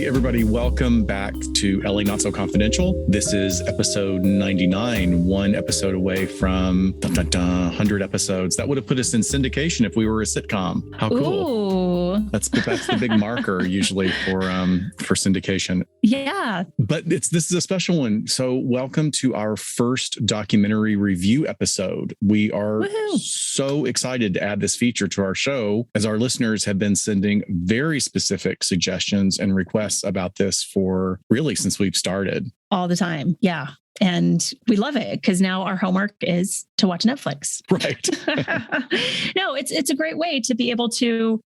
everybody. Welcome back to LA Not So Confidential. This is episode 99, one episode away from 100 episodes. That would have put us in syndication if we were a sitcom. How cool. Ooh. That's the big marker usually for syndication. Yeah. But this is a special one. So welcome to our first documentary review episode. We are so excited to add this feature to our show, as our listeners have been sending very specific suggestions and requests about this for really since we've started. All the time. Yeah. And we love it because now our homework is to watch Netflix. Right. No, it's a great way to be able to,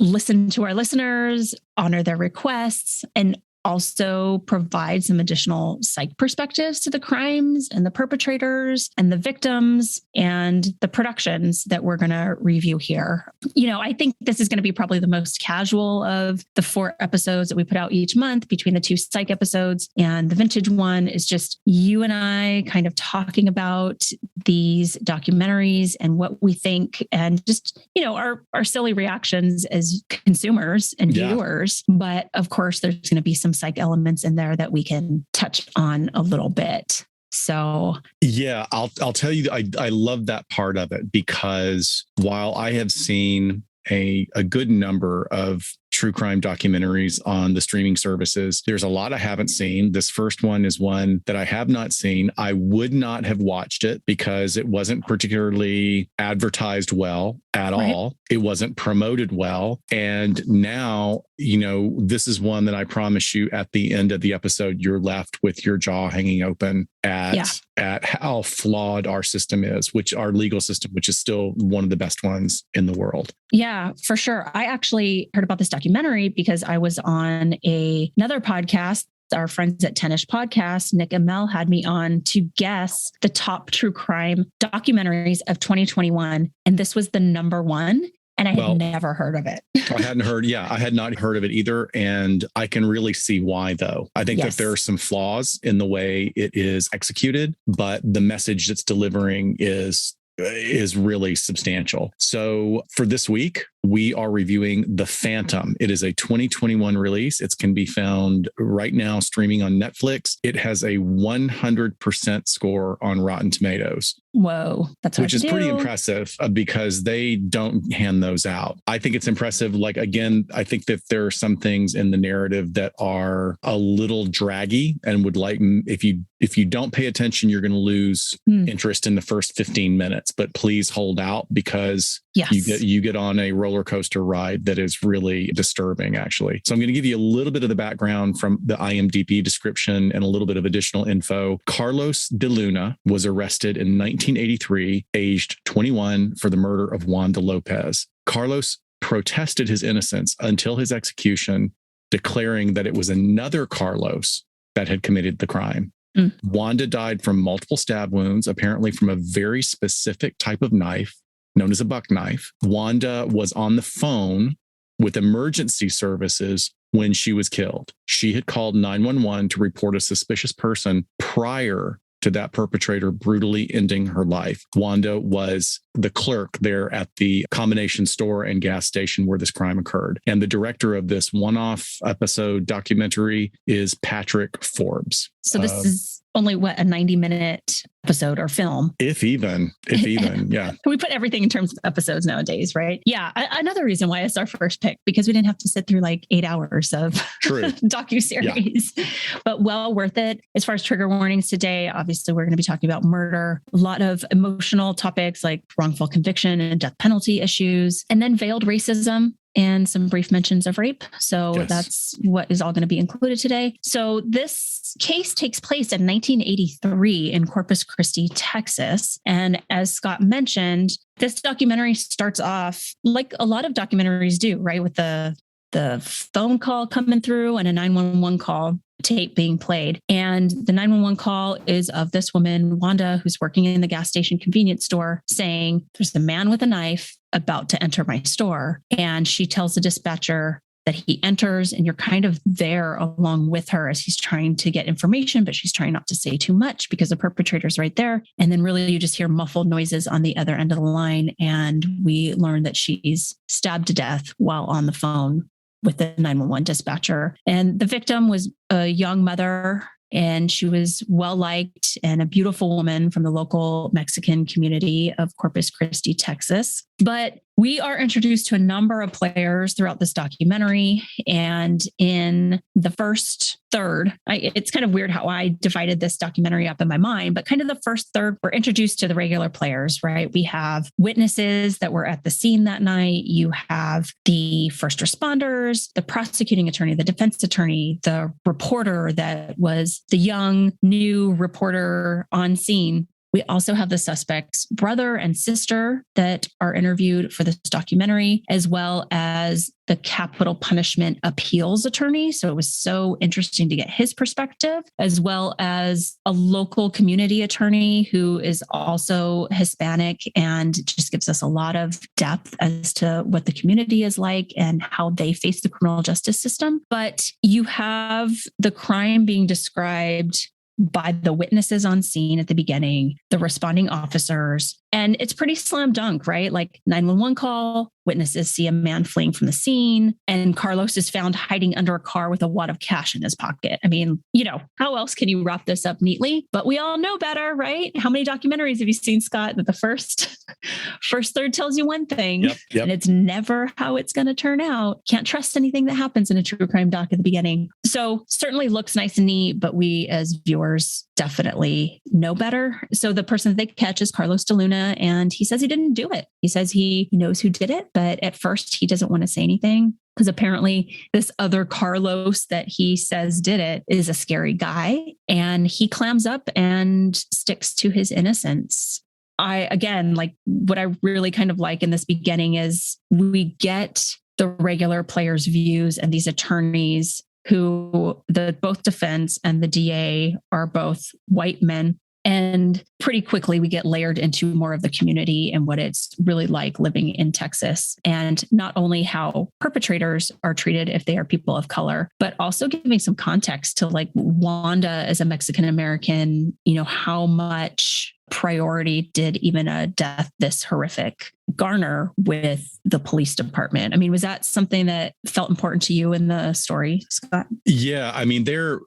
listen to our listeners, honor their requests, and also provide some additional psych perspectives to the crimes and the perpetrators and the victims and the productions that we're going to review here. I think this is going to be probably the most casual of the 4 episodes that we put out each month. Between the 2 psych episodes and the vintage one is just you and I kind of talking about these documentaries and what we think and just, our silly reactions as consumers and viewers. But of course, there's going to be some psych elements in there that we can touch on a little bit. So yeah, I'll tell you, I love that part of it, because while I have seen a good number of true crime documentaries on the streaming services, there's a lot I haven't seen. This first one is one that I have not seen. I would not have watched it because it wasn't particularly advertised well at all. It wasn't promoted well. And now, this is one that I promise you at the end of the episode, you're left with your jaw hanging open at how flawed our system is, our legal system, which is still one of the best ones in the world. Yeah, for sure. I actually heard about this documentary because I was on another podcast. Our friends at Tennish Podcast, Nick and Mel, had me on to guess the top true crime documentaries of 2021. And this was the number one. And I had never heard of it. I had not heard of it either. And I can really see why, though. I think that there are some flaws in the way it is executed, but the message it's delivering is really substantial. So for this week, we are reviewing The Phantom. It is a 2021 release. It can be found right now streaming on Netflix. It has a 100% score on Rotten Tomatoes. Whoa, that's which is pretty impressive because they don't hand those out. I think it's impressive. Like, again, I think that there are some things in the narrative that are a little draggy and would if you don't pay attention, you're going to lose interest in the first 15 minutes. But please hold out because you get on a roller coaster ride that is really disturbing, actually. So I'm going to give you a little bit of the background from the IMDb description and a little bit of additional info. Carlos de Luna was arrested in 1983, aged 21, for the murder of Wanda Lopez. Carlos protested his innocence until his execution, declaring that it was another Carlos that had committed the crime. Wanda died from multiple stab wounds, apparently from a very specific type of knife known as a buck knife. Wanda was on the phone with emergency services when she was killed. She had called 911 to report a suspicious person prior to that perpetrator brutally ending her life. Wanda was the clerk there at the combination store and gas station where this crime occurred. And the director of this one-off episode documentary is Patrick Forbes. So this is only a 90-minute episode or film. If even, yeah. We put everything in terms of episodes nowadays, right? Yeah. Another reason why it's our first pick, because we didn't have to sit through like 8 hours of docuseries, but well worth it. As far as trigger warnings today, obviously we're going to be talking about murder, a lot of emotional topics like wrongful conviction and death penalty issues, and then veiled racism and some brief mentions of rape. So that's what is all going to be included today. So this case takes place in 1983 in Corpus Christi, Texas. And as Scott mentioned, this documentary starts off like a lot of documentaries do, right? With the phone call coming through and a 911 call tape being played. And the 911 call is of this woman, Wanda, who's working in the gas station convenience store, saying, there's a man with a knife about to enter my store. And she tells the dispatcher that he enters, and you're kind of there along with her as he's trying to get information, but she's trying not to say too much because the perpetrator's right there. And then really you just hear muffled noises on the other end of the line. And we learn that she's stabbed to death while on the phone with the 911 dispatcher. And the victim was a young mother, and she was well liked and a beautiful woman from the local Mexican community of Corpus Christi, Texas. But we are introduced to a number of players throughout this documentary. And in the first third, it's kind of weird how I divided this documentary up in my mind, but kind of the first third, we're introduced to the regular players, right? We have witnesses that were at the scene that night. You have the first responders, the prosecuting attorney, the defense attorney, the reporter that was the young, new reporter on scene. We also have the suspect's brother and sister that are interviewed for this documentary, as well as the capital punishment appeals attorney. So it was so interesting to get his perspective, as well as a local community attorney who is also Hispanic and just gives us a lot of depth as to what the community is like and how they face the criminal justice system. But you have the crime being described by the witnesses on scene at the beginning, the responding officers. And it's pretty slam dunk, right? Like 911 call, witnesses see a man fleeing from the scene, and Carlos is found hiding under a car with a wad of cash in his pocket. I mean, how else can you wrap this up neatly? But we all know better, right? How many documentaries have you seen, Scott, that the first third tells you one thing, and it's never how it's going to turn out? Can't trust anything that happens in a true crime doc at the beginning. So certainly looks nice and neat, but we as viewers definitely know better. So the person that they catch is Carlos De Luna, and he says he didn't do it. He says he knows who did it, but at first he doesn't want to say anything because apparently this other Carlos that he says did it is a scary guy, and he clams up and sticks to his innocence. What I really kind of like in this beginning is we get the regular players' views, and these attorneys who both defense and the DA are both white men. And pretty quickly, we get layered into more of the community and what it's really like living in Texas. And not only how perpetrators are treated if they are people of color, but also giving some context to like Wanda as a Mexican American, how much priority did even a death this horrific garner with the police department? I mean, was that something that felt important to you in the story, Scott? Yeah. I mean,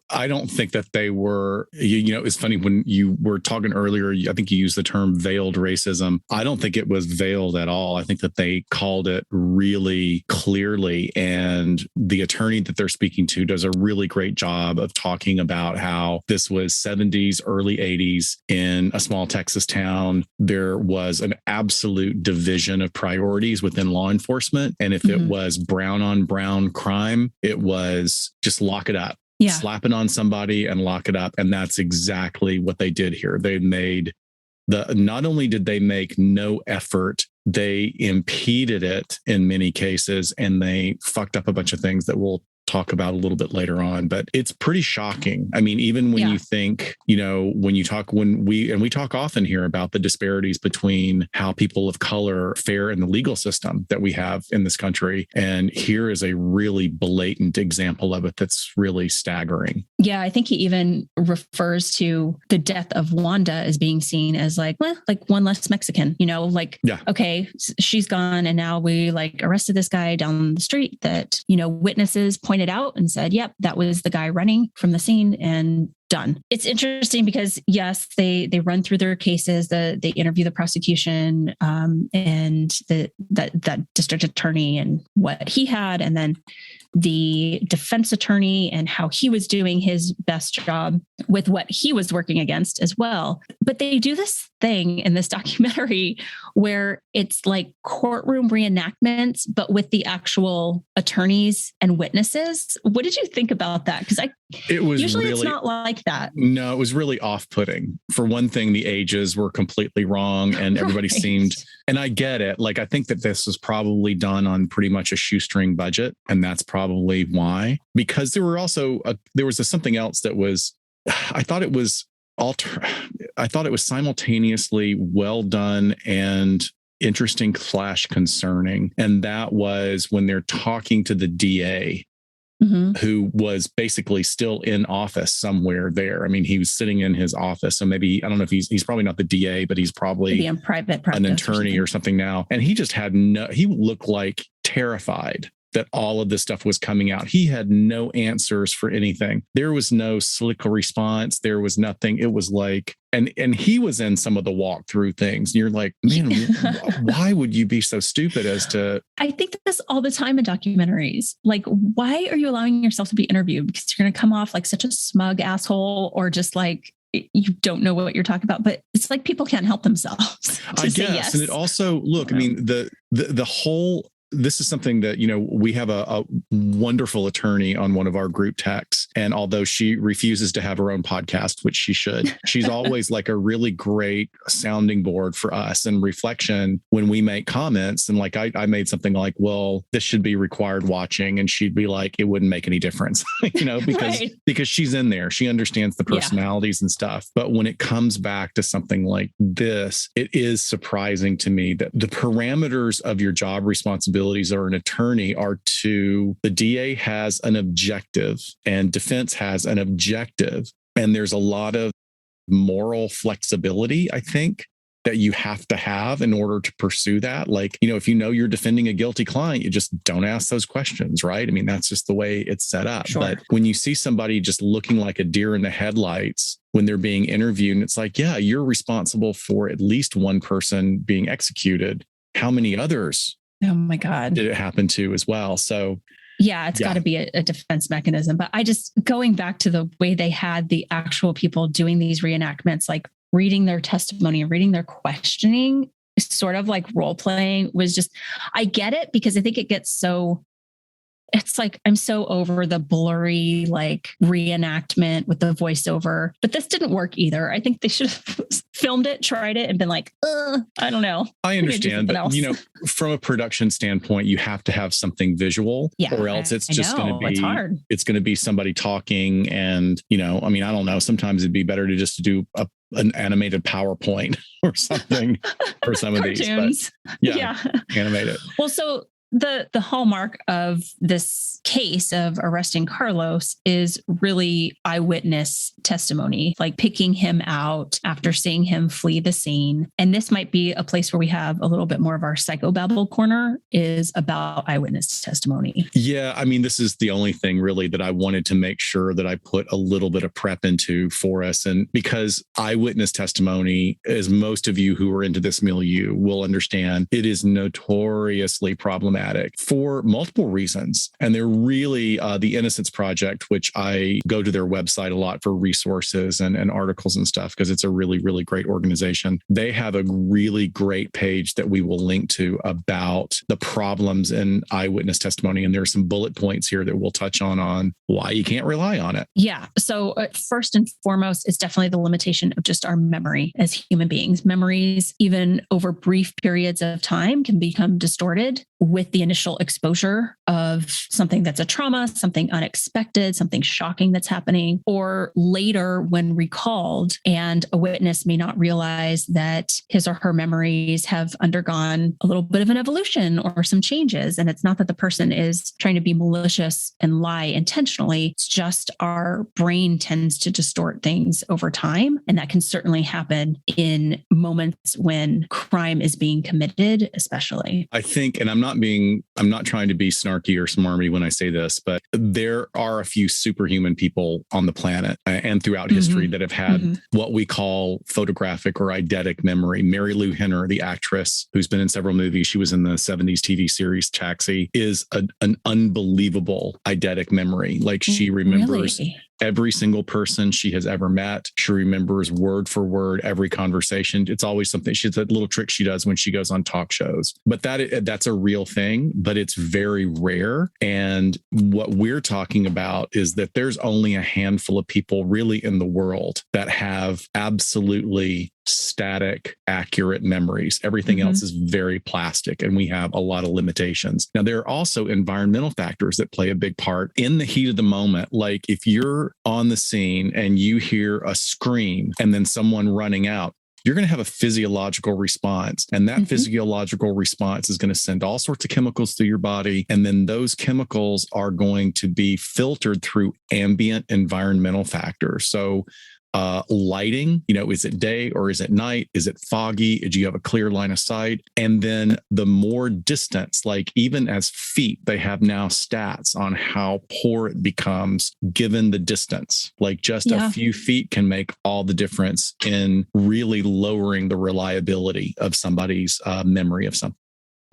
I don't think that they were, it's funny when you were talking earlier, I think you used the term veiled racism. I don't think it was veiled at all. I think that they called it really clearly. And the attorney that they're speaking to does a really great job of talking about how this was 70s, early 80s in a small Texas town. There was an absolute division of priorities within law enforcement. And if it was brown on brown crime, it was just lock it up, slap it on somebody and lock it up. And that's exactly what they did here. They made not only did they make no effort, they impeded it in many cases, and they fucked up a bunch of things that we'll talk about a little bit later on, but it's pretty shocking. I mean, even when you think, when we talk often here about the disparities between how people of color fare in the legal system that we have in this country. And here is a really blatant example of it that's really staggering. Yeah, I think he even refers to the death of Wanda as being seen as like one less Mexican, okay, she's gone. And now we arrested this guy down the street that, witnesses pointed out and said, yep, that was the guy running from the scene, and done. It's interesting because yes, they run through their cases, they interview the prosecution and that district attorney and what he had, and then the defense attorney and how he was doing his best job with what he was working against as well. But they do this thing in this documentary where it's like courtroom reenactments, but with the actual attorneys and witnesses. What did you think about that? Because it's not like that. No, it was really off-putting. For one thing, the ages were completely wrong, and everybody seemed, and I get it. I think that this was probably done on pretty much a shoestring budget, and that's probably why. Because there were also there was something else that was, I thought it was simultaneously well done and interesting / concerning, and that was when they're talking to the DA. Who was basically still in office somewhere there. I mean, he was sitting in his office. So maybe, I don't know if he's probably not the DA, but he's probably in private an attorney or something now. And he just he looked like terrified. that all of this stuff was coming out. He had no answers for anything. There was no slick response. There was nothing. It was like, and he was in some of the walkthrough things. And you're like, man, why would you be so stupid as to... I think this all the time in documentaries. Like, why are you allowing yourself to be interviewed? Because you're going to come off like such a smug asshole, or just like, you don't know what you're talking about. But it's like people can't help themselves. I guess. Yes. And it also, look, I mean, the whole... This is something that, we have a wonderful attorney on one of our group texts. And although she refuses to have her own podcast, which she should, she's always like a really great sounding board for us and reflection when we make comments. And like, I made something like, well, this should be required watching. And she'd be like, it wouldn't make any difference, because she's in there. She understands the personalities and stuff. But when it comes back to something like this, it is surprising to me that the parameters of your job responsibility or an attorney are to the DA has an objective and defense has an objective. And there's a lot of moral flexibility, I think, that you have to have in order to pursue that. Like, if you're defending a guilty client, you just don't ask those questions, right? I mean, that's just the way it's set up. Sure. But when you see somebody just looking like a deer in the headlights when they're being interviewed, and it's like, yeah, you're responsible for at least one person being executed. How many others? Oh my God. Did it happen to as well? So it's got to be a defense mechanism. But going back to the way they had the actual people doing these reenactments, like reading their testimony and reading their questioning, sort of like role playing, was just, I get it, because I think it gets so... It's like, I'm so over the blurry, like reenactment with the voiceover, but this didn't work either. I think they should have filmed it, tried it, and been like, I don't know. I understand, but from a production standpoint, you have to have something visual, or else it's just going to be, it's hard. It's going to be somebody talking. And, I don't know, sometimes it'd be better to just do an animated PowerPoint or something for some of these. But animate it. Well, so the hallmark of this case of arresting Carlos is really eyewitness testimony, like picking him out after seeing him flee the scene. And this might be a place where we have a little bit more of our psychobabble corner, is about eyewitness testimony. Yeah. I mean, this is the only thing really that I wanted to make sure that I put a little bit of prep into for us. And because eyewitness testimony, as most of you who are into this milieu will understand, it is notoriously problematic for multiple reasons. And they're really the Innocence Project, which I go to their website a lot for resources and articles and stuff, because it's a really, really great organization. They have a really great page that we will link to about the problems in eyewitness testimony. And there are some bullet points here that we'll touch on why you can't rely on it. Yeah. So first and foremost, it's definitely the limitation of just our memory as human beings. Memories, even over brief periods of time, can become distorted with the initial exposure of something that's a trauma, something unexpected, something shocking that's happening, or later when recalled, and a witness may not realize that his or her memories have undergone a little bit of an evolution or some changes. And it's not that the person is trying to be malicious and lie intentionally. It's just our brain tends to distort things over time. And that can certainly happen in moments when crime is being committed, especially. I think, and I'm not trying to be snarky or smarmy when I say this, but there are a few superhuman people on the planet and throughout history that have had what we call photographic or eidetic memory. Mary Lou Henner, the actress who's been in several movies, she was in the 70s TV series Taxi, is an unbelievable eidetic memory. Like, she remembers every single person she has ever met. She remembers word for word every conversation. It's always something. She's a little trick she does when she goes on talk shows. But that's a real thing, but it's very rare. And what we're talking about is that there's only a handful of people really in the world that have absolutely static, accurate memories. Everything else is very plastic, and we have a lot of limitations. Now, there are also environmental factors that play a big part in the heat of the moment. Like, if you're on the scene and you hear a scream and then someone running out, you're going to have a physiological response. And that physiological response is going to send all sorts of chemicals through your body. And then those chemicals are going to be filtered through ambient environmental factors. So lighting, is it day or is it night? Is it foggy? Do you have a clear line of sight? And then the more distance, like even as feet, they have now stats on how poor it becomes given the distance. Like just a few feet can make all the difference in really lowering the reliability of somebody's memory of something.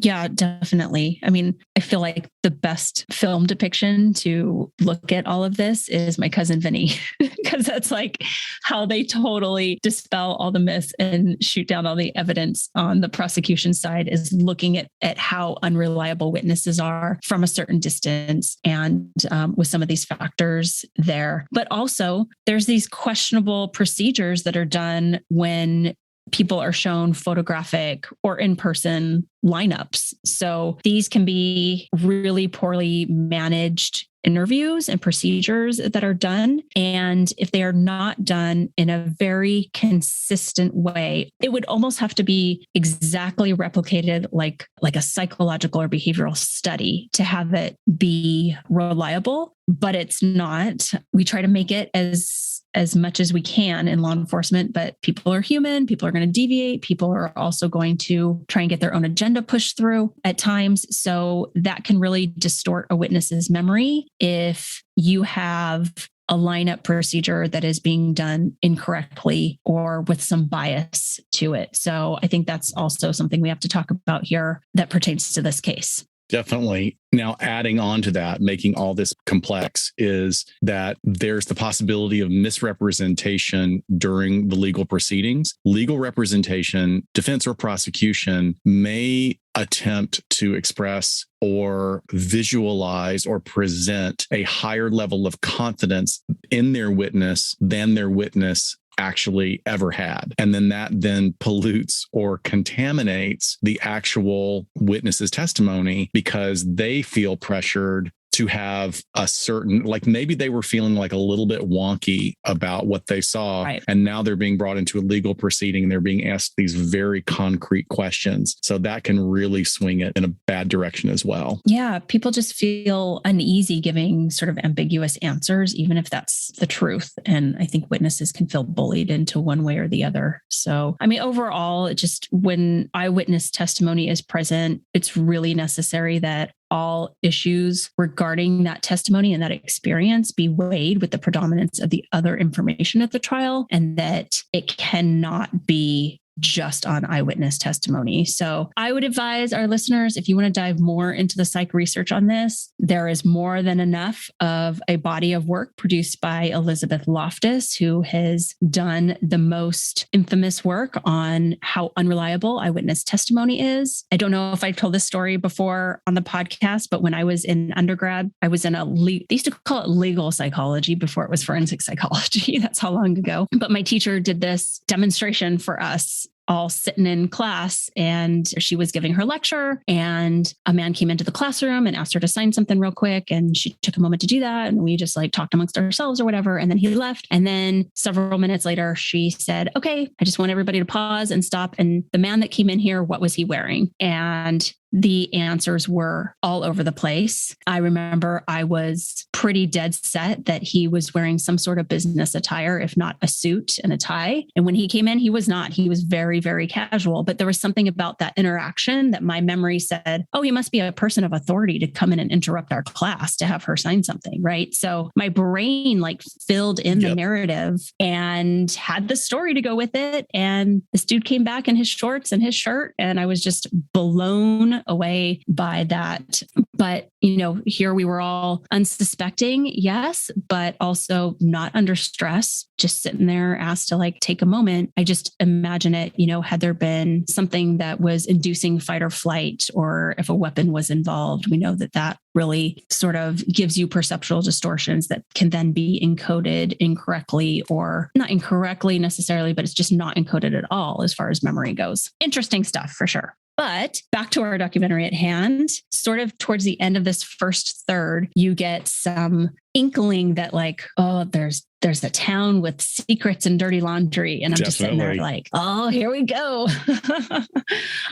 Yeah, definitely. I mean, I feel like the best film depiction to look at all of this is My Cousin Vinny, because that's like how they totally dispel all the myths and shoot down all the evidence on the prosecution side, is looking at how unreliable witnesses are from a certain distance and with some of these factors there. But also there's these questionable procedures that are done when people are shown photographic or in-person lineups. So these can be really poorly managed interviews and procedures that are done. And if they are not done in a very consistent way, it would almost have to be exactly replicated like a psychological or behavioral study to have it be reliable, but it's not. We try to make it as much as we can in law enforcement, but people are human. People are going to deviate. People are also going to try and get their own agenda pushed through at times. So that can really distort a witness's memory if you have a lineup procedure that is being done incorrectly or with some bias to it. So I think that's also something we have to talk about here that pertains to this case. Definitely. Now, adding on to that, making all this complex, is that there's the possibility of misrepresentation during the legal proceedings. Legal representation, defense or prosecution, may attempt to express or visualize or present a higher level of confidence in their witness than their witness actually ever had. And then that then pollutes or contaminates the actual witness's testimony because they feel pressured to have a certain, like maybe they were feeling like a little bit wonky about what they saw. Right. And now they're being brought into a legal proceeding and they're being asked these very concrete questions. So that can really swing it in a bad direction as well. Yeah. People just feel uneasy giving sort of ambiguous answers, even if that's the truth. And I think witnesses can feel bullied into one way or the other. So, I mean, overall, it just, when eyewitness testimony is present, it's really necessary that all issues regarding that testimony and that experience be weighed with the predominance of the other information at the trial, and that it cannot be just on eyewitness testimony. So I would advise our listeners, if you want to dive more into the psych research on this, there is more than enough of a body of work produced by Elizabeth Loftus, who has done the most infamous work on how unreliable eyewitness testimony is. I don't know if I've told this story before on the podcast, but when I was in undergrad, I was in they used to call it legal psychology before it was forensic psychology. That's how long ago. But my teacher did this demonstration for us all sitting in class, and she was giving her lecture, and a man came into the classroom and asked her to sign something real quick. And she took a moment to do that. And we just like talked amongst ourselves or whatever. And then he left. And then several minutes later, she said, "Okay, I just want everybody to pause and stop. And the man that came in here, what was he wearing?" And the answers were all over the place. I remember I was pretty dead set that he was wearing some sort of business attire, if not a suit and a tie. And when he came in, he was not. He was very, very casual. But there was something about that interaction that my memory said, oh, he must be a person of authority to come in and interrupt our class to have her sign something, right? So my brain like filled in the narrative and had the story to go with it. And this dude came back in his shorts and his shirt, and I was just blown away by that. But, you know, here we were all unsuspecting, yes, but also not under stress, just sitting there asked to like take a moment. I just imagine it, you know, had there been something that was inducing fight or flight, or if a weapon was involved, we know that really sort of gives you perceptual distortions that can then be encoded incorrectly, or not incorrectly necessarily, but it's just not encoded at all as far as memory goes. Interesting stuff for sure. But back to our documentary at hand, sort of towards the end of this first third, you get some inkling that like, oh, there's a town with secrets and dirty laundry. And I'm just sitting there like, oh, here we go.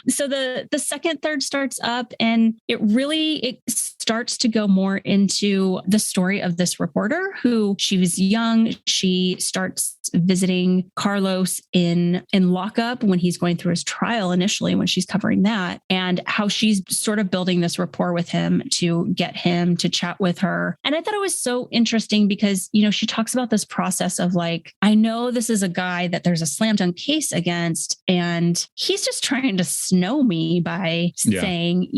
So the second third starts up, and it starts to go more into the story of this reporter who, she was young. She starts visiting Carlos in lockup when he's going through his trial initially, when she's covering that, and how she's sort of building this rapport with him to get him to chat with her. And I thought it was so interesting because, she talks about this process of like, I know this is a guy that there's a slam dunk case against, and he's just trying to snow me by saying,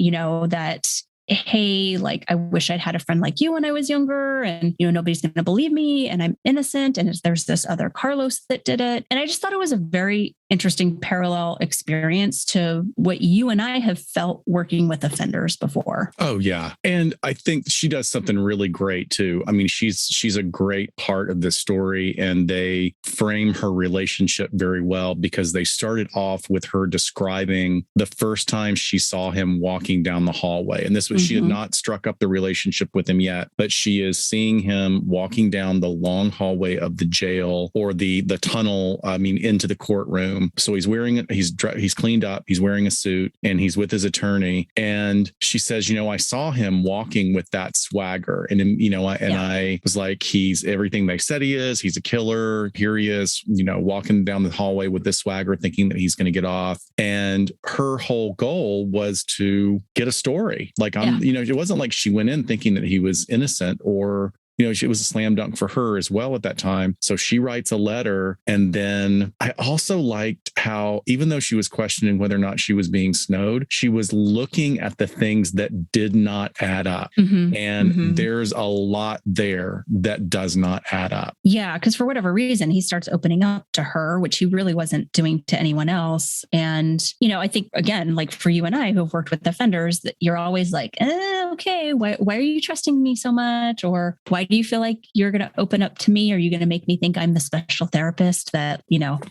that, hey, like, I wish I'd had a friend like you when I was younger, and, nobody's going to believe me, and I'm innocent. And there's this other Carlos that did it. And I just thought it was a very interesting parallel experience to what you and I have felt working with offenders before. Oh, yeah. And I think she does something really great too. I mean, she's a great part of this story, and they frame her relationship very well because they started off with her describing the first time she saw him walking down the hallway. And this was, she had not struck up the relationship with him yet, but she is seeing him walking down the long hallway of the jail, or the tunnel, into the courtroom. So he's he's cleaned up, he's wearing a suit, and he's with his attorney. And she says, I saw him walking with that swagger. And, I was like, he's everything they said he is. He's a killer. Here he is, walking down the hallway with this swagger, thinking that he's going to get off. And her whole goal was to get a story. Like, it wasn't like she went in thinking that he was innocent, or it was a slam dunk for her as well at that time. So she writes a letter. And then I also liked how, even though she was questioning whether or not she was being snowed, she was looking at the things that did not add up. And there's a lot there that does not add up. Yeah, because for whatever reason, he starts opening up to her, which he really wasn't doing to anyone else. And, I think, again, like for you and I who have worked with offenders, that you're always like, okay, why are you trusting me so much? Or why do you feel like you're going to open up to me? Are you going to make me think I'm the special therapist that,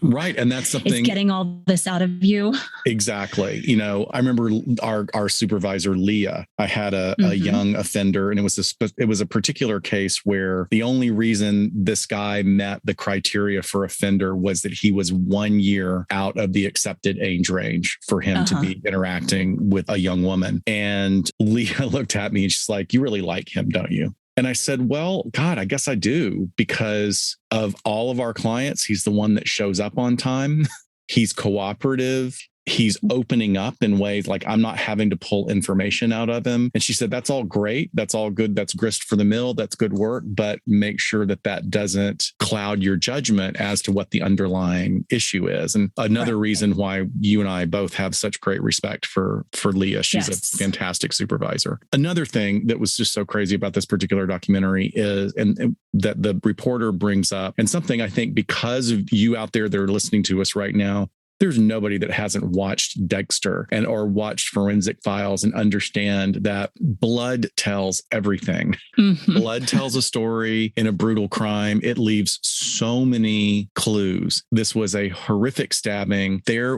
right. And that's something, is getting all this out of you. Exactly. I remember our supervisor, Leah, I had a young offender, and it was a particular case where the only reason this guy met the criteria for offender was that he was 1 year out of the accepted age range for him to be interacting with a young woman. And Leah looked at me and she's like, you really like him, don't you? And I said, well, God, I guess I do, because of all of our clients, he's the one that shows up on time. He's cooperative. He's opening up in ways like I'm not having to pull information out of him. And she said, that's all great. That's all good. That's grist for the mill. That's good work. But make sure that doesn't cloud your judgment as to what the underlying issue is. And another reason why you and I both have such great respect for Leah. She's a fantastic supervisor. Another thing that was just so crazy about this particular documentary is, and that the reporter brings up, and something I think because of you out there that are listening to us right now, there's nobody that hasn't watched Dexter or watched Forensic Files and understand that blood tells everything. Blood tells a story in a brutal crime. It leaves so many clues. This was a horrific stabbing. There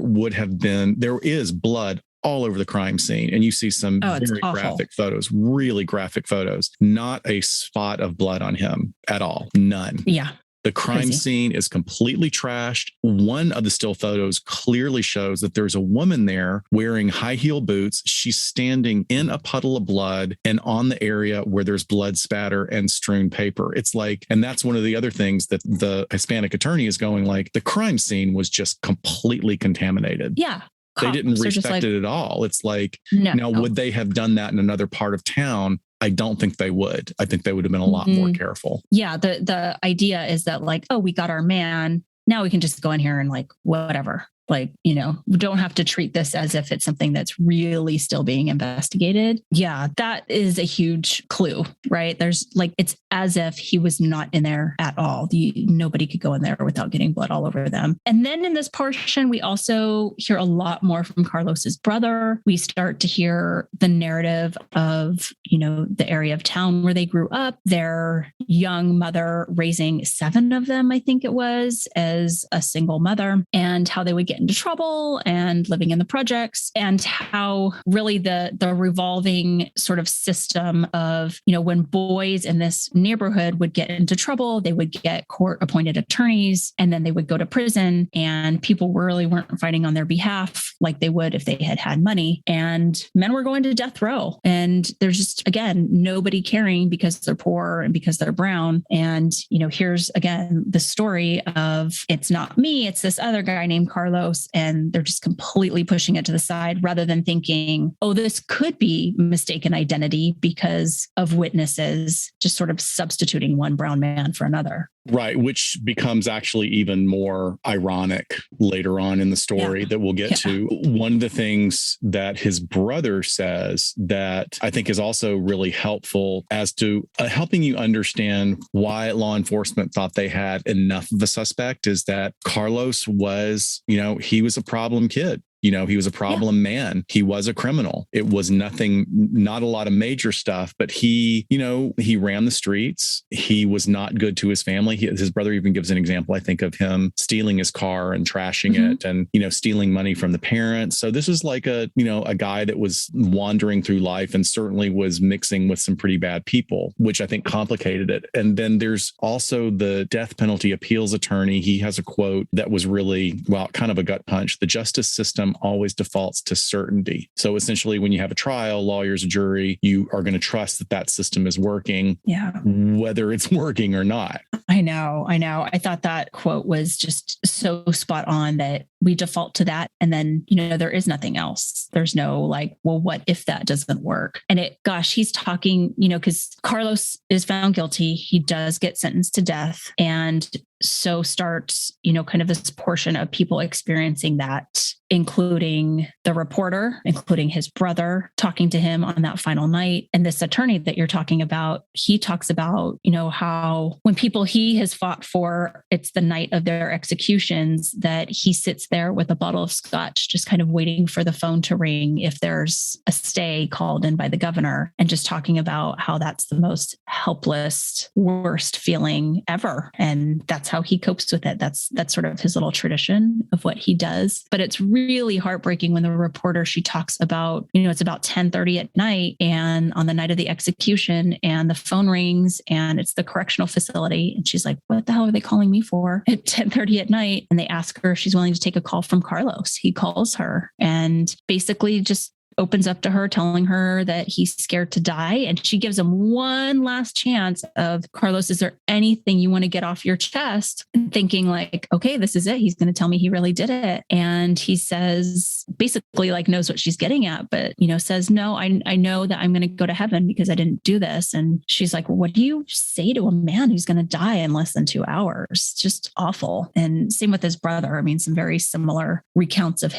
is blood all over the crime scene. And you see some very graphic photos, really graphic photos, not a spot of blood on him at all. None. Yeah. The crime scene is completely trashed. One of the still photos clearly shows that there's a woman there wearing high heel boots. She's standing in a puddle of blood and on the area where there's blood spatter and strewn paper. It's like, and that's one of the other things that the Hispanic attorney is going like, the crime scene was just completely contaminated. Yeah. They didn't respect it at all. It's like, now would they have done that in another part of town? I don't think they would. I think they would have been a lot more careful. Yeah. The idea is that like, oh, we got our man. Now we can just go in here and like, whatever. Like, we don't have to treat this as if it's something that's really still being investigated. Yeah, that is a huge clue, right? There's like, it's as if he was not in there at all. Nobody could go in there without getting blood all over them. And then in this portion, we also hear a lot more from Carlos's brother. We start to hear the narrative of, the area of town where they grew up, their young mother raising 7 of them, I think it was, as a single mother, and how they would get get into trouble and living in the projects, and how really the revolving sort of system of, when boys in this neighborhood would get into trouble, they would get court appointed attorneys, and then they would go to prison, and people really weren't fighting on their behalf like they would if they had had money. And men were going to death row. And there's just, again, nobody caring because they're poor and because they're brown. And, here's again the story of it's not me, it's this other guy named Carlos. And they're just completely pushing it to the side rather than thinking, oh, this could be mistaken identity because of witnesses, just sort of substituting one brown man for another. Right, which becomes actually even more ironic later on in the story that we'll get to. One of the things that his brother says that I think is also really helpful as to helping you understand why law enforcement thought they had enough of a suspect is that Carlos was, he was a problem kid. He was a problem man. He was a criminal. It was nothing, not a lot of major stuff, but he ran the streets. He was not good to his family. His brother even gives an example, I think, of him stealing his car and trashing it and, stealing money from the parents. So this was like a guy that was wandering through life and certainly was mixing with some pretty bad people, which I think complicated it. And then there's also the death penalty appeals attorney. He has a quote that was really, kind of a gut punch. The justice system always defaults to certainty. So essentially, when you have a trial, lawyers, a jury, you are going to trust that system is working, whether it's working or not. I know. I thought that quote was just so spot on that we default to that. And then, there is nothing else. There's no what if that doesn't work? And he's talking, because Carlos is found guilty. He does get sentenced to death. And so starts, kind of this portion of people experiencing that, including the reporter, including his brother talking to him on that final night. And this attorney that you're talking about, he talks about, how when people he has fought for, it's the night of their executions, that he sits there with a bottle of scotch, just kind of waiting for the phone to ring if there's a stay called in by the governor, and just talking about how that's the most helpless, worst feeling ever. And that's how he copes with it. That's sort of his little tradition of what he does. But it's really heartbreaking when the reporter, she talks about, it's about 10:30 at night and on the night of the execution, and the phone rings and it's the correctional facility. And she's like, what the hell are they calling me for at 10:30 at night? And they ask her if she's willing to take a call from Carlos. He calls her and basically just opens up to her, telling her that he's scared to die. And she gives him one last chance of, Carlos, is there anything you want to get off your chest? And thinking okay, this is it. He's going to tell me he really did it. And he says, basically knows what she's getting at, but, says, no, I know that I'm going to go to heaven because I didn't do this. And she's like, well, what do you say to a man who's going to die in less than 2 hours? Just awful. And same with his brother. I mean, some very similar recounts of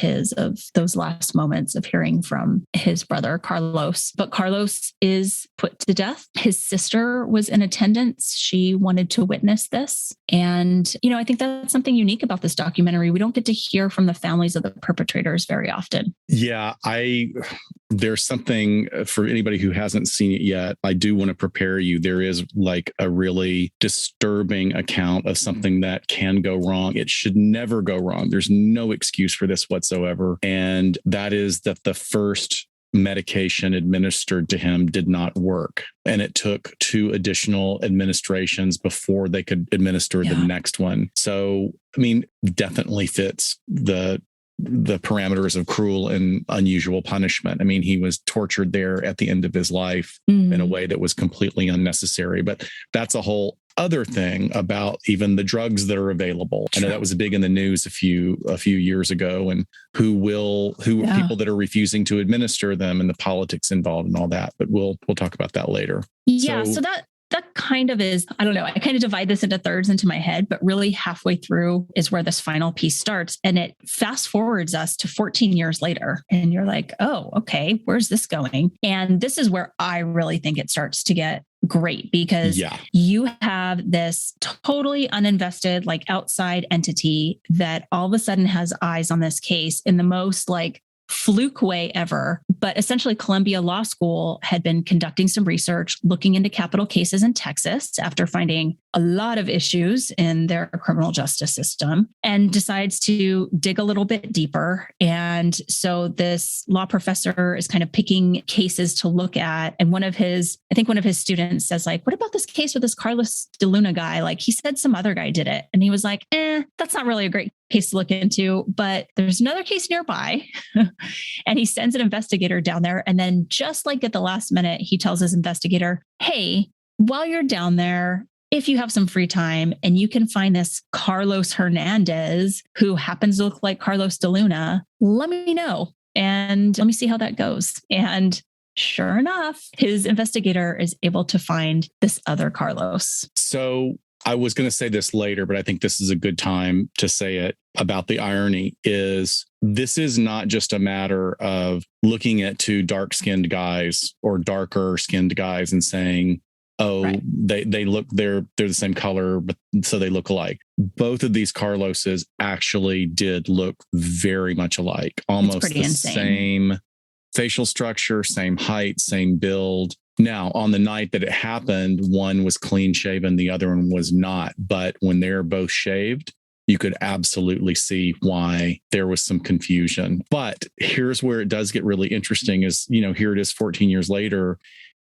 those last moments of hearing from his brother, Carlos. But Carlos is put to death. His sister was in attendance. She wanted to witness this. And, I think that's something unique about this documentary. We don't get to hear from the families of the perpetrators very often. Yeah, there's something for anybody who hasn't seen it yet. I do want to prepare you. There is a really disturbing account of something that can go wrong. It should never go wrong. There's no excuse for this whatsoever. And that is that the first medication administered to him did not work. And it took 2 additional administrations before they could administer the next one. So, definitely fits the parameters of cruel and unusual punishment. He was tortured there at the end of his life in a way that was completely unnecessary. But that's a whole other thing about even the drugs that are available. I know that was big in the news a few years ago, and who people that are refusing to administer them and the politics involved and all that. But we'll talk about that later. Yeah. So that kind of is, I don't know, I kind of divide this into thirds into my head, but really halfway through is where this final piece starts. And it fast forwards us to 14 years later. And you're like, oh, okay, where's this going? And this is where I really think it starts to get great, because you have this totally uninvested, outside entity that all of a sudden has eyes on this case in the most fluke way ever. But essentially, Columbia Law School had been conducting some research looking into capital cases in Texas after finding a lot of issues in their criminal justice system, and decides to dig a little bit deeper. And so this law professor is kind of picking cases to look at. And one of his students says, like, what about this case with this Carlos de Luna guy? Like, he said some other guy did it. And he was like, that's not really a great case to look into, but there's another case nearby. And he sends an investigator down there. And then just like at the last minute, he tells his investigator, hey, while you're down there, if you have some free time and you can find this Carlos Hernandez, who happens to look like Carlos de Luna, let me know and let me see how that goes. And sure enough, his investigator is able to find this other Carlos. So I was going to say this later, but I think this is a good time to say it. About the irony is this is not just a matter of looking at two dark-skinned guys or darker skinned guys and saying, oh, right, they're the same color, but so they look alike. Both of these Carloses actually did look very much alike, almost the same facial structure, same height, same build. Now, on the night that it happened, one was clean shaven, the other one was not. But when they're both shaved, you could absolutely see why there was some confusion. But here's where it does get really interesting is, here it is 14 years later,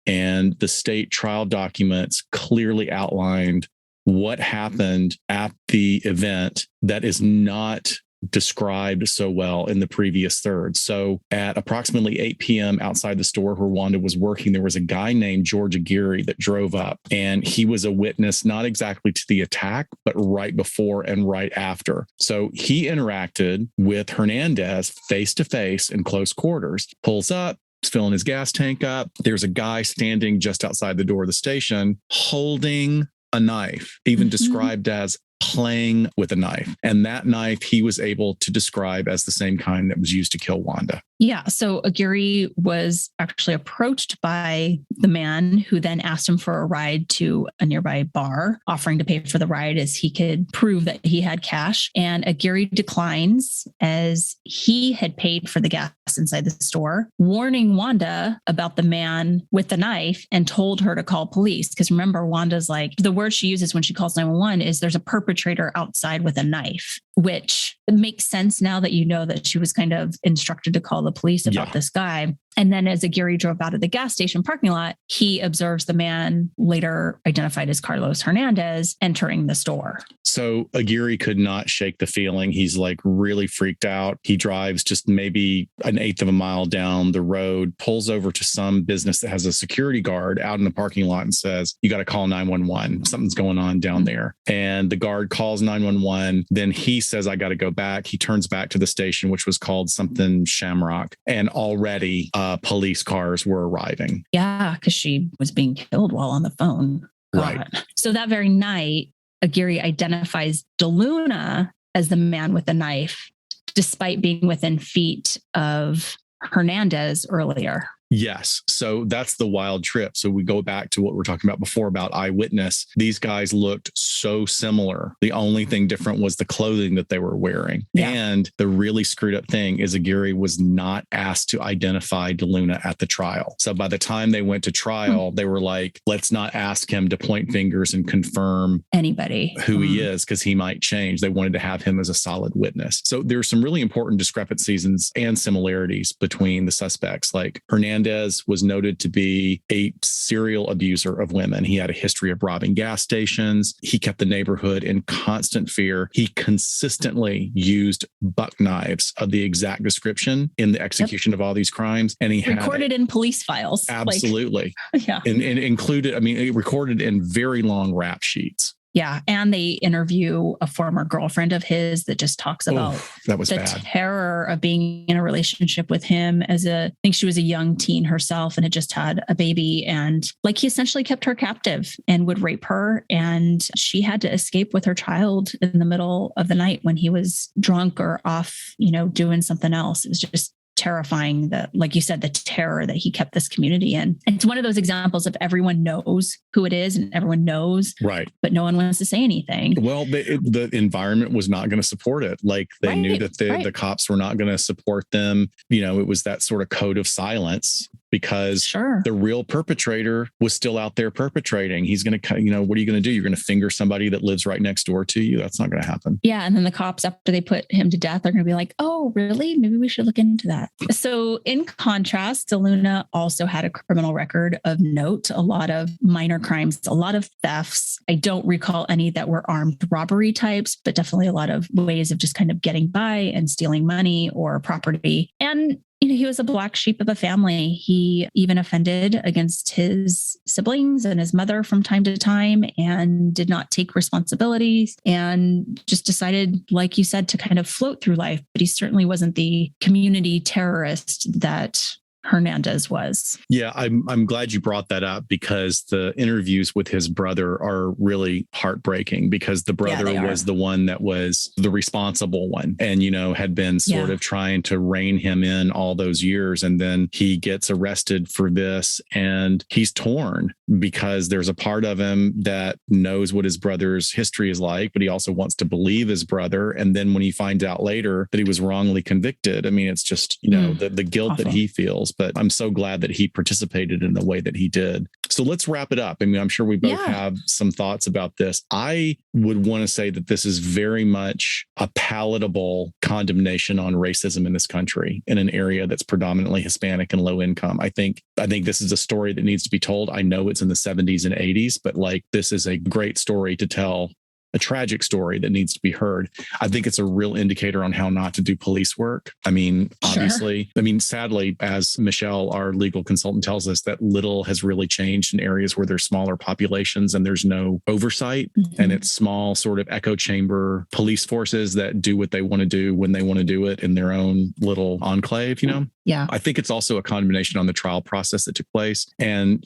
and the state trial documents clearly outlined what happened at the event that is not described so well in the previous third. So at approximately 8 p.m. outside the store where Wanda was working, there was a guy named George Aguirre that drove up, and he was a witness, not exactly to the attack, but right before and right after. So he interacted with Hernandez face to face in close quarters, pulls up, filling his gas tank up. There's a guy standing just outside the door of the station holding a knife, even described as playing with a knife. And that knife he was able to describe as the same kind that was used to kill Wanda. Yeah. So Aguirre was actually approached by the man who then asked him for a ride to a nearby bar, offering to pay for the ride as he could prove that he had cash. And Aguirre declines as he had paid for the gas inside the store, warning Wanda about the man with the knife and told her to call police. Because remember, Wanda's like, the word she uses when she calls 911 is there's a perpetrator outside with a knife, which makes sense now that you know that she was kind of instructed to call the police about this guy. And then as Aguirre drove out of the gas station parking lot, he observes the man later identified as Carlos Hernandez entering the store. So Aguirre could not shake the feeling. He's like really freaked out. He drives just maybe an eighth of a mile down the road, pulls over to some business that has a security guard out in the parking lot and says, you got to call 911. Something's going on down there. And the guard calls 911. Then he says, I got to go back. He turns back to the station, which was called something Shamrock. And already police cars were arriving. Yeah, because she was being killed while on the phone. Right. So that very night, Aguirre identifies de Luna as the man with the knife, despite being within feet of Hernandez earlier. Yes. So that's the wild trip. So we go back to what we were talking about before about eyewitness. These guys looked so similar. The only thing different was the clothing that they were wearing. Yeah. And the really screwed up thing is Aguirre was not asked to identify de Luna at the trial. So by the time they went to trial, they were like, let's not ask him to point fingers and confirm anybody who he is, because he might change. They wanted to have him as a solid witness. So there's some really important discrepancies and similarities between the suspects. Like Hernandez was noted to be a serial abuser of women. He had a history of robbing gas stations. He kept the neighborhood in constant fear. He consistently used buck knives of the exact description in the execution of all these crimes. And he recorded in police files. Absolutely. Yeah. And included, it recorded in very long rap sheets. Yeah. And they interview a former girlfriend of his that just talks about that was the bad. Terror of being in a relationship with him I think she was a young teen herself and had just had a baby. And like he essentially kept her captive and would rape her. And she had to escape with her child in the middle of the night when he was drunk or off, doing something else. It was just terrifying that, like you said, the terror that he kept this community in. And it's one of those examples of everyone knows who it is and everyone knows, right? But no one wants to say anything. Well, the environment was not going to support it. Like they knew that the cops were not going to support them. It was that sort of code of silence because the real perpetrator was still out there perpetrating. He's going to, what are you going to do? You're going to finger somebody that lives right next door to you? That's not going to happen. Yeah. And then the cops, after they put him to death, they're going to be like, oh, really? Maybe we should look into that. So in contrast, DeLuna also had a criminal record of note, a lot of minor crimes, a lot of thefts. I don't recall any that were armed robbery types, but definitely a lot of ways of just kind of getting by and stealing money or property. And he was a black sheep of a family. He even offended against his siblings and his mother from time to time and did not take responsibilities and just decided, like you said, to kind of float through life. But he certainly wasn't the community terrorist that Hernandez was. Yeah, I'm glad you brought that up because the interviews with his brother are really heartbreaking because the brother was the one that was the responsible one and, had been sort of trying to rein him in all those years. And then he gets arrested for this and he's torn because there's a part of him that knows what his brother's history is like, but he also wants to believe his brother. And then when he finds out later that he was wrongly convicted, I mean, it's just, the guilt that he feels. But I'm so glad that he participated in the way that he did. So let's wrap it up. I mean, I'm sure we both have some thoughts about this. I would want to say that this is very much a palatable condemnation on racism in this country in an area that's predominantly Hispanic and low income. I think this is a story that needs to be told. I know it's in the 70s and 80s, but this is a great story to tell. A tragic story that needs to be heard. I think it's a real indicator on how not to do police work. I mean, obviously, sadly, as Michelle, our legal consultant, tells us that little has really changed in areas where there's smaller populations and there's no oversight. Mm-hmm. And it's small sort of echo chamber police forces that do what they want to do when they want to do it in their own little enclave, Yeah. I think it's also a condemnation on the trial process that took place. And,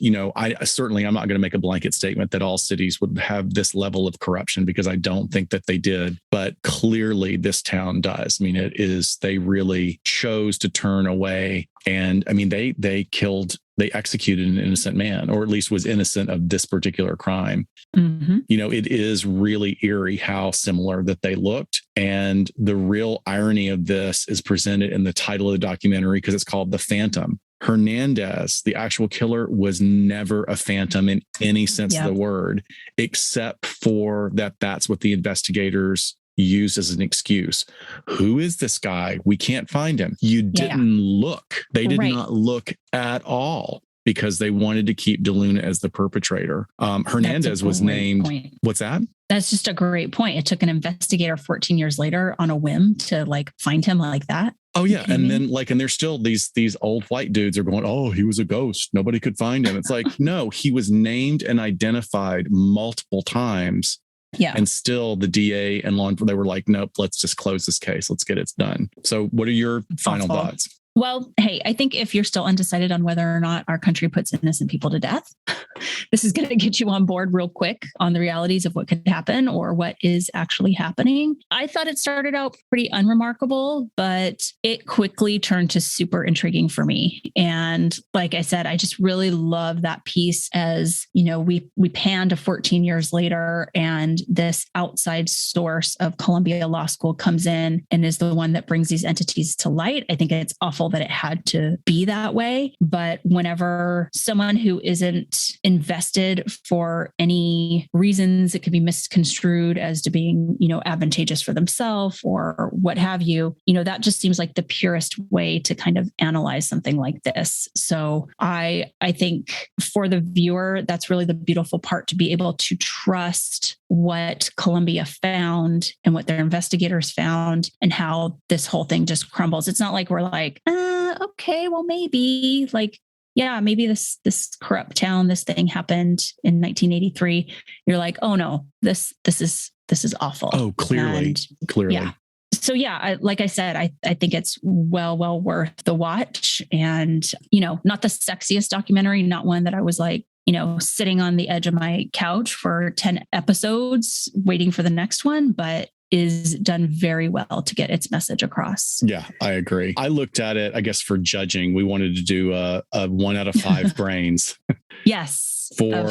I'm not going to make a blanket statement that all cities would have this level of corruption because I don't think that they did. But clearly this town does. I mean, they really chose to turn away. And I mean, they executed an innocent man, or at least was innocent of this particular crime. Mm-hmm. It is really eerie how similar that they looked. And the real irony of this is presented in the title of the documentary because it's called The Phantom. Hernandez, the actual killer, was never a phantom in any sense of the word, except for that's what the investigators used as an excuse. Who is this guy? We can't find him. You didn't look. They did not look at all because they wanted to keep DeLuna as the perpetrator. Hernandez was named. Point. What's that? That's just a great point. It took an investigator 14 years later on a whim to find him like that. Oh yeah. And then and there's still these old white dudes are going, oh, he was a ghost. Nobody could find him. It's like, no, he was named and identified multiple times. Yeah. And still the DA and law enforcement, they were like, nope, let's just close this case. Let's get it done. So what are your final thoughts? Well, hey, I think if you're still undecided on whether or not our country puts innocent people to death, this is going to get you on board real quick on the realities of what could happen or what is actually happening. I thought it started out pretty unremarkable, but it quickly turned to super intriguing for me. And like I said, I just really love that piece as, we pan to 14 years later and this outside source of Columbia Law School comes in and is the one that brings these entities to light. I think it's awful that it had to be that way. But whenever someone who isn't invested for any reasons, it could be misconstrued as to being, advantageous for themselves or what have you, that just seems like the purest way to kind of analyze something like this. So I think for the viewer, that's really the beautiful part, to be able to trust what Columbia found and what their investigators found and how this whole thing just crumbles. It's not like we're like, okay, well, maybe maybe this corrupt town, this thing happened in 1983. You're like, oh no, this is awful. Oh, clearly. Yeah. So like I said, I think it's well worth the watch, and not the sexiest documentary, not one that I was like, sitting on the edge of my couch for 10 episodes waiting for the next one, but is done very well to get its message across. Yeah, I agree. I looked at it, I guess, for judging. We wanted to do a 1 out of 5 brains. Yes. For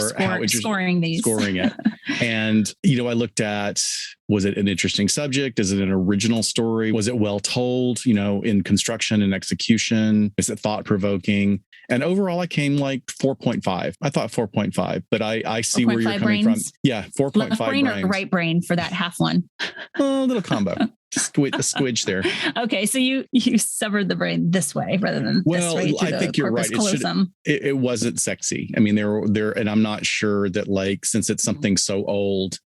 scoring it. And, I looked at, was it an interesting subject? Is it an original story? Was it well told, in construction and execution? Is it thought provoking? And overall, I came like 4.5. I thought 4.5, but I see where you're coming from. Yeah, 4.5 left brain brains. Or right brain for that half one? A little combo. A squidge there. Okay, so you severed the brain this way rather than this way. I think you're right. It wasn't sexy. I mean, there, and I'm not sure that since it's something so old,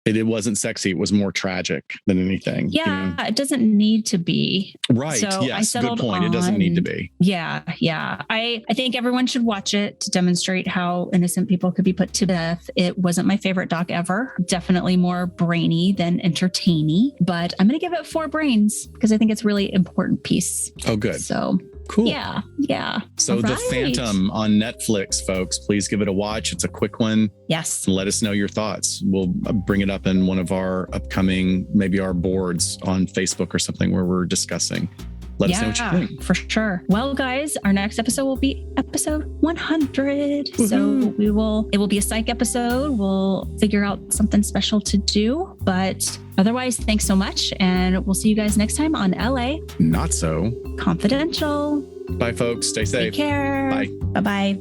it wasn't sexy. It was more tragic than anything. Yeah, it doesn't need to be. Right. So yes. Good point. It doesn't need to be. Yeah. Yeah. I think everyone should watch it to demonstrate how innocent people could be put to death. It wasn't my favorite doc ever. Definitely more brainy than entertaining, but I'm going to give it 4 brains because I think it's a really important piece. Oh, good. So cool. Yeah. Yeah. So The Phantom on Netflix, folks, please give it a watch. It's a quick one. Yes. Let us know your thoughts. We'll bring it up in one of our upcoming, maybe our boards on Facebook or something where we're discussing. Let us know what you think. For sure. Well, guys, our next episode will be episode 100. Woohoo. So it will be a psych episode. We'll figure out something special to do. But otherwise, thanks so much. And we'll see you guys next time on LA Not So Confidential. Bye, folks. Stay safe. Take care. Bye. Bye-bye.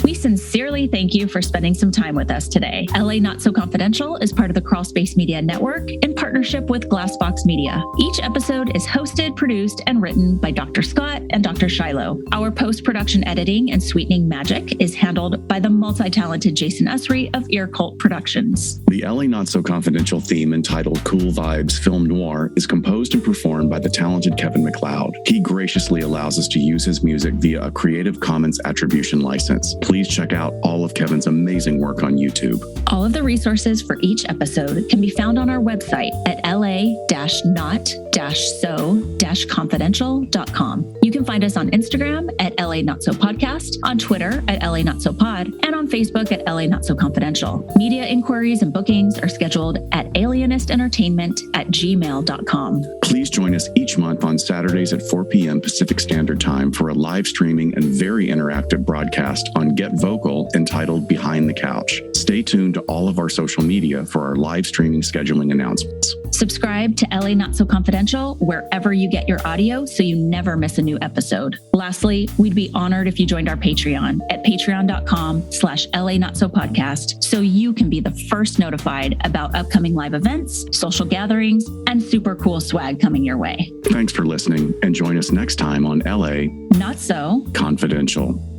We sincerely thank you for spending some time with us today. LA Not So Confidential is part of the Crawl Space Media Network in partnership with Glassbox Media. Each episode is hosted, produced, and written by Dr. Scott and Dr. Shiloh. Our post-production editing and sweetening magic is handled by the multi-talented Jason Usry of Ear Cult Productions. The LA Not So Confidential theme entitled Cool Vibes Film Noir is composed and performed by the talented Kevin MacLeod. He graciously allows us to use his music via a Creative Commons attribution license. Please check out all of Kevin's amazing work on YouTube. All of the resources for each episode can be found on our website at la-not-so-confidential.com. You can find us on Instagram at LA Not So Podcast, on Twitter at LA Not So Pod, and on Facebook at LA Not So Confidential. Media inquiries and bookings are scheduled at alienistentertainment@gmail.com. Please join us each month on Saturdays at 4 p.m. Pacific Standard Time for a live streaming and very interactive broadcast on Get Vocal entitled Behind the Couch. Stay tuned to all of our social media for our live streaming scheduling announcements. Subscribe to LA Not So Confidential wherever you get your audio so you never miss a new episode. Lastly, we'd be honored if you joined our Patreon at patreon.com/LA Not So Podcast so you can be the first notified about upcoming live events, social gatherings, and super cool swag coming your way. Thanks for listening and join us next time on LA Not So Confidential.